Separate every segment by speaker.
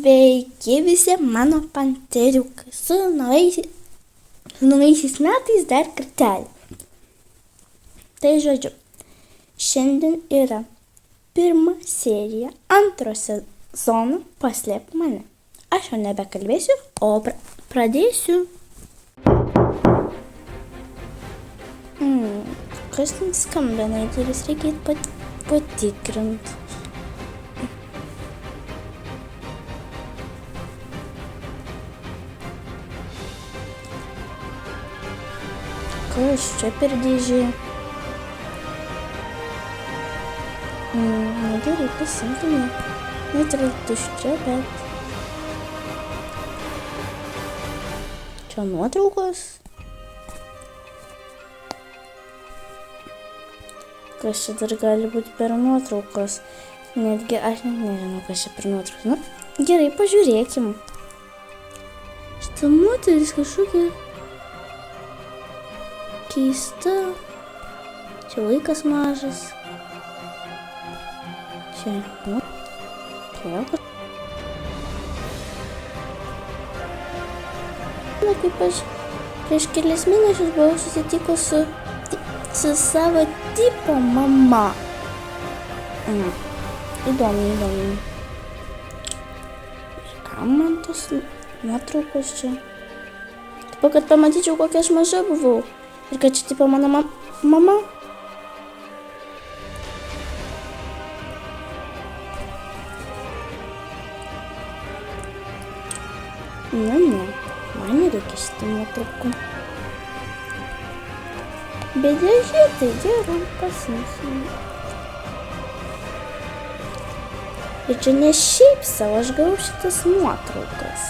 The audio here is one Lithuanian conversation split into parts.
Speaker 1: Sveiki visi mano panteriukai. Su naujaisiais metais dar kartelį. Tai žodžiu, šiandien yra pirma serija antro sezono Paslėpk mane. Aš jau nebekalbėsiu, o pradėsiu. Kas ten skambina, duris reikia patikrinti. Kas čia per dėžė? Gerai, pasimkime. Net yra tuščia, bet... Čia nuotraukos. Kas čia dar gali būti per nuotraukos? Netgi aš nežinau, kas čia per nuotraukos. Nu, gerai, pažiūrėkim. Šitą moteris kažkokia... keista. Čia vaikas mažas. Čia, nu, priekas. Na, kaip aš prieš kelias mėnesius buvau susitikus su savo tipo mama. Įdomu. Kam man tos nuotraukos čia? Taip, kad pamatyčiau, kokia aš maža buvau. Ir kad čia tipo mano mama. Ne, man nereikia šitą nuotrauką. Bet dėžė, tai gerai, pasimsiu. Ir čia ne šiaip savo, aš gavau šitas nuotraukas.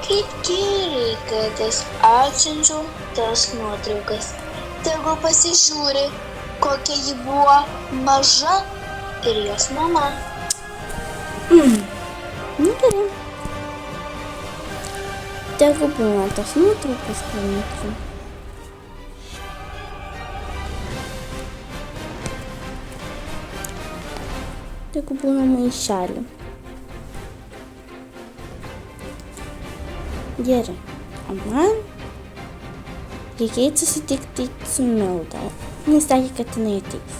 Speaker 2: Kaip gerai, kad aš atsiunčiau tas nuotraukas. Tegu pasižiūri, kokia ji buvo maža ir jos mama.
Speaker 1: Gerai. Tegu būna tas nuotraukas paimti. Tegu būna maišelį. Gerai, o man reikia susitikti su Milda. Jis sakė, kad jinai ateis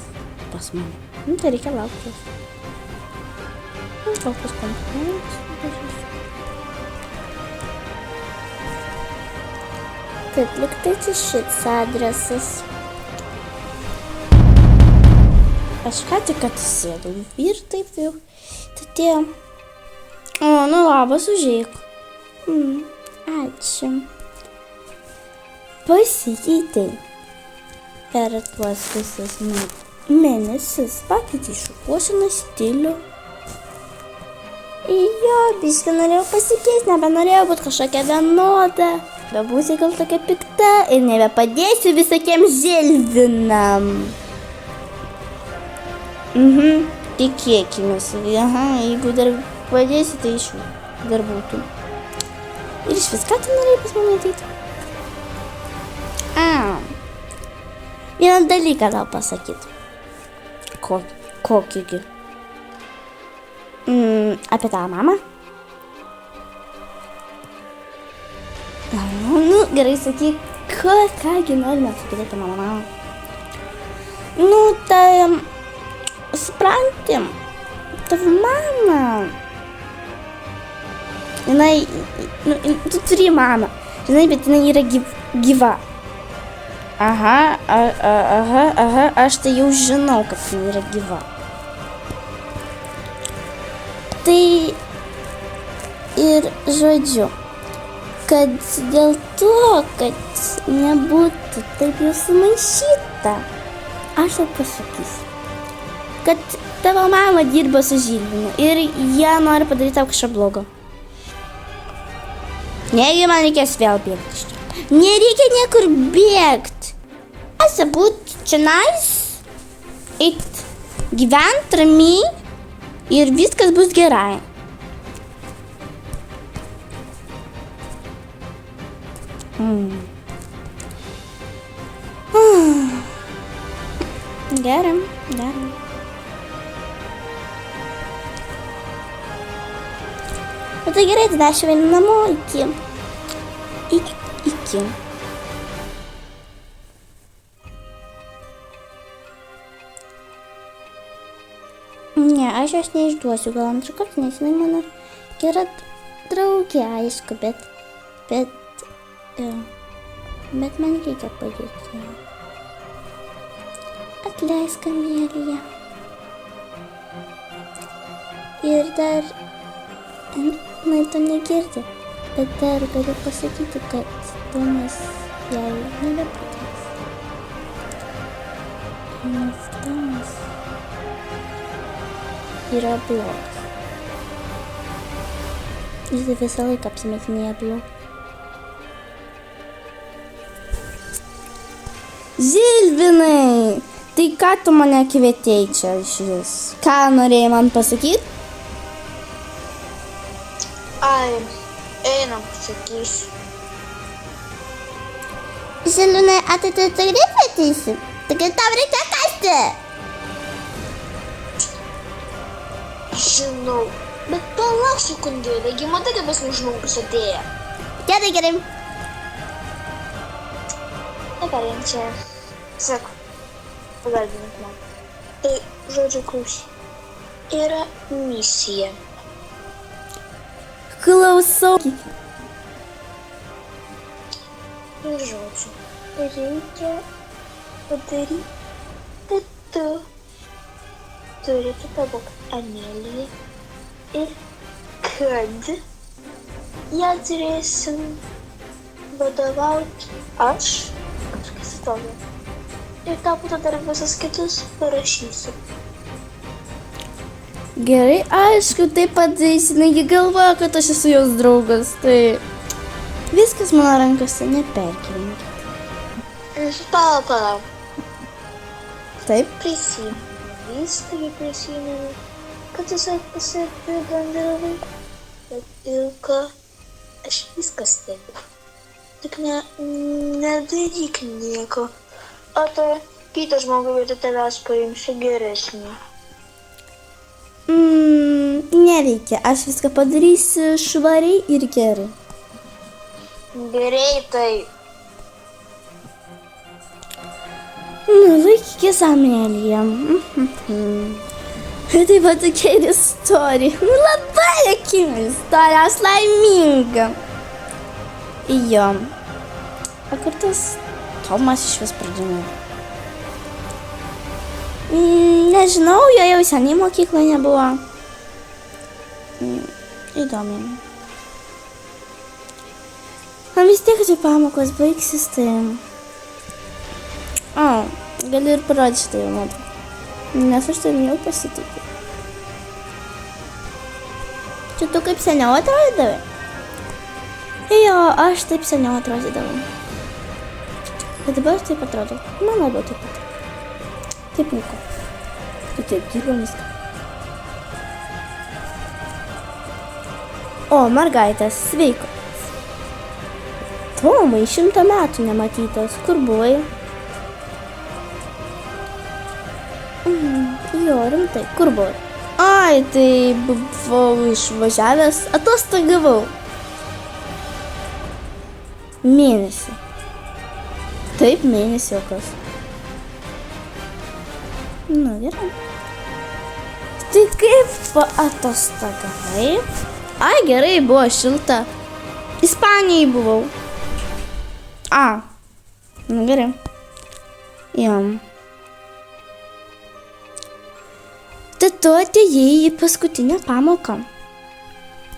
Speaker 1: pas mane. Nu, tai reikia laukti. Kokius komplimentus. Taip, liktai čia šits adresas. Aš ką tik atsisėdau ir taip jau. Tai tie... O, nu labas, užeik. Ačiū. Pasikeitei. Per tuos visus mėnesius pakeitei šukuoseną stilių. Jo, biškį norėjau pasikeisti, nebenorėjau būti kažkokia vienoda. Bebūsiu gal tokia pikta ir nebepadėsiu visokiems želvinam. Tikėkimės. Jeigu dar padėsi, tai iš jų dar būtų. Ir iš vis, ką tu norėjai pas mane ateiti? Vieną dalyką tau pasakyti. Kokįgi? Apie tavo mamą? Nu, gerai sakyk, kągi norime sakyti apie mano mamą. Nu, tai, suprantam, tavo mama. Jinai, tu turi mamą, žinai, bet jinai yra gyva. Aš tai jau žinau, kad jinai yra gyva. Tai ir žodžiu, kad dėl to, kad nebūtų taip jau sumaišyta, aš jau pasakysiu, kad tavo mama dirba su Žilvinu ir jie nori padaryti tau kažką blogo. Negi man reikės vėl bėgti iš čia. Nereikia niekur bėgti. Aš būt čionais, eit gyvent ramiai ir viskas bus gerai. Gerai. tai gerai, tada aš jau einu namo iki. Ne, aš jos neišduosiu gal antrą kartą, nes jinai mano gera draugė, aišku, bet man reikia padėti. Atleisk, Amelija. Ir dar, na, to negirdi, bet dar galiu pasakyti, kad Tomas jai nebepatiks. Nes Tomas yra blogas. Jis visą laiką apsimetinėja blogas. Žilvinai, tai ką tu mane kvietei čia šis? Ką norėjai man pasakyti?
Speaker 2: Ai, einam, sakysiu.
Speaker 1: Žilvinai, a tai tu tikrai ateisi? Taigi tau reikia kasti.
Speaker 2: Žinau, bet palauk sekundėlę, gi matai, kad pas mus žmogus atėjo.
Speaker 1: Gerai.
Speaker 2: Neperėjom čia. Sako, pagalbink man. Tai, žodžiu, klausyk. Yra misija.
Speaker 1: Klausau.
Speaker 2: Ir žodžiu, reikia padaryti, kad tu turėtų pavogti Ameliją ir kad ją turėsim vadovauti aš, kažkas atrodo. Ir tau po to dar visas kitus parašysiu.
Speaker 1: Gerai, aišku, tai padarysi, negi galvoja, kad aš esu jos draugas, tai viskas mano rankose, neperkelinkit.
Speaker 2: Palauk.
Speaker 1: Taip?
Speaker 2: Prisimenu, kad tu pasakė bendravai, bet ilga aš viskas stebiu. Tik nedaryk nieko, o to kitą žmogų vietoj tavęs paimsiu geresnį.
Speaker 1: Nereikia, aš viską padarysiu švariai ir gerai.
Speaker 2: Greitai.
Speaker 1: Laikykis, Amelija. Tai va tokia ir istorija. Labai juokinga istorija, aš laiminga. Jo. O kur tas Tomas iš vis pradėjo? Nežinau, jo jau seniai mokykloje nebuvo. Įdomiai. Man vis tiek, kad pamokos baigsis, tai... Galiu ir parodyti šitą jau nuotrauką. Nes aš tavim jau pasitikiu. Čia tu kaip seniau atrodydavai? Jo, aš taip seniau atrodydavau. Bet dabar taip atrodo. Man labiau taip atrodo. Taip nieko. Tu taip dirbo viską. O, mergaitės, sveiko. Tomai, 100 metų nematytas. Kur buvai? Jo, rimtai, kur buvai? Ai, tai buvau išvažiavęs, atostogavau. Mėnesį. Taip, mėnesį, o kas? Nu, gerai. Tai kaip atostogavai? Ai, gerai, buvo šilta. Ispanijai buvau. Nu gerai. Jom. Tai tu atėjai į paskutinę pamoką.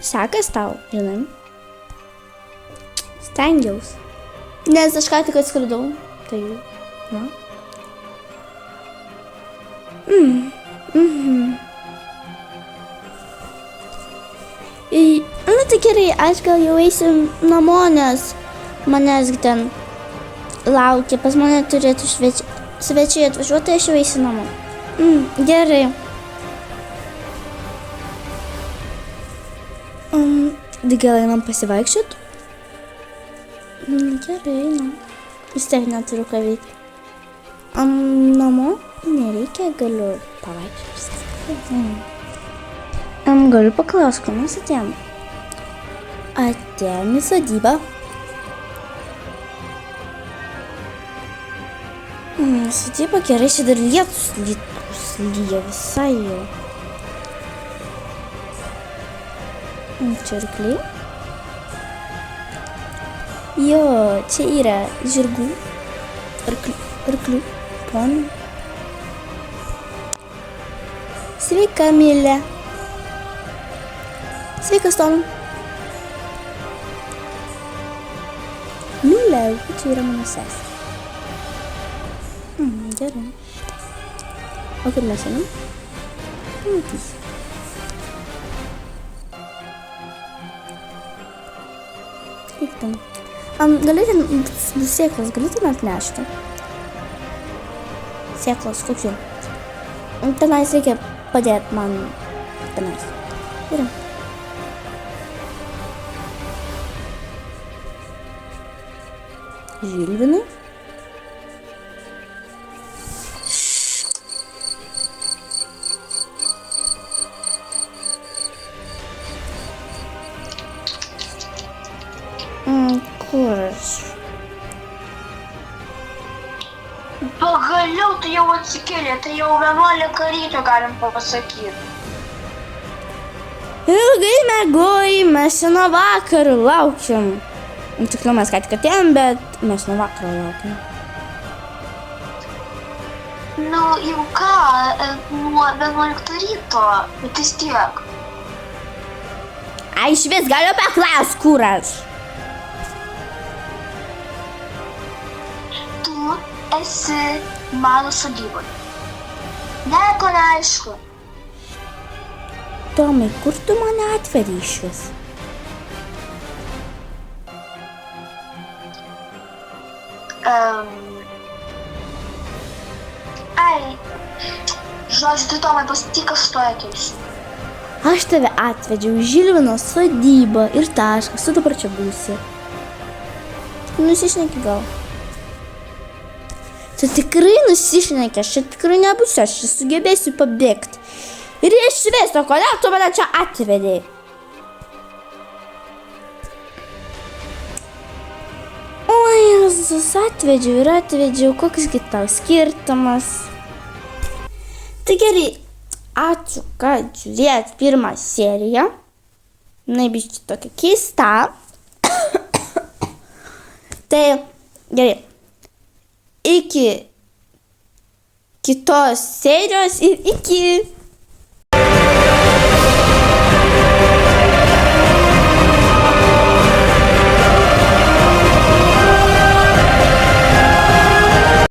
Speaker 1: Sekas tau, žinai. Stengiaus. Nes aš ką tik atskridau. Tai, na. Nu tai gerai, aš gal jau eisiu namo, nes manęs ten laukia. Pas mane turėtų svečiai atvažiuoti, tai aš jau eisiu namo. Gerai. Tai gal einam pasivaikščiot? Gerai, na. Vis tiek neturiu ką veikti. Namo nereikia, galiu pavaikščioti. Galiu paklausti, ko mes atėjom? Atėjom į sodybą. Sodyba gerai, čia dar lietus lyja visai jau. Čia arkliai. Jo, čia yra žirgų, arklių, ponų. Sveika, Milė. Sveikas, Tom. Milė, čia yra mano sesė. Gerai. O kur mes einam? Pamatysi. Kaip ten? Galėtum sėklas, galėtum atnešti? Sėklas, kokių? Tenais reikia padėti man. Tenais. Yra. Žilvinai. Kur aš?
Speaker 2: Pagaliau tai jau atsikėlė, tai jau 11 ryto galim pasakyti.
Speaker 1: Ilgai mėgojai, mes čia nuo vakaro laukiam. Tiksliau mes ką tik atėjom, bet mes nuo vakaro laukiam.
Speaker 2: Nu, jau ką, nuo 11 ryto, bet vis tiek.
Speaker 1: Ai, išvis galiu paklausti, kur aš?
Speaker 2: Tu esi mano sodyboje. Nieko neaišku.
Speaker 1: Tomai, kur tu mane atveri išvis?
Speaker 2: Žodžiu, tai Tomai pasakyk, aš to ateisiu.
Speaker 1: Aš tave atvedžiau į Žilvino sodybą ir taškas, tu dabar čia būsi. Nusišneki gal. Tu tikrai nusišneki, aš čia tikrai nebūsiu, aš čia sugebėsiu pabėgti. Ir iš viso, kodėl tu mane čia atvedei? O, Jėzus, atvedžiau ir atvedžiau, koksgi tau skirtumas. Tai gerai, ačiū, kad žiūrėjot pirmą seriją. Na, biškai tokia keista. Tai gerai. Iki kitos serijos ir iki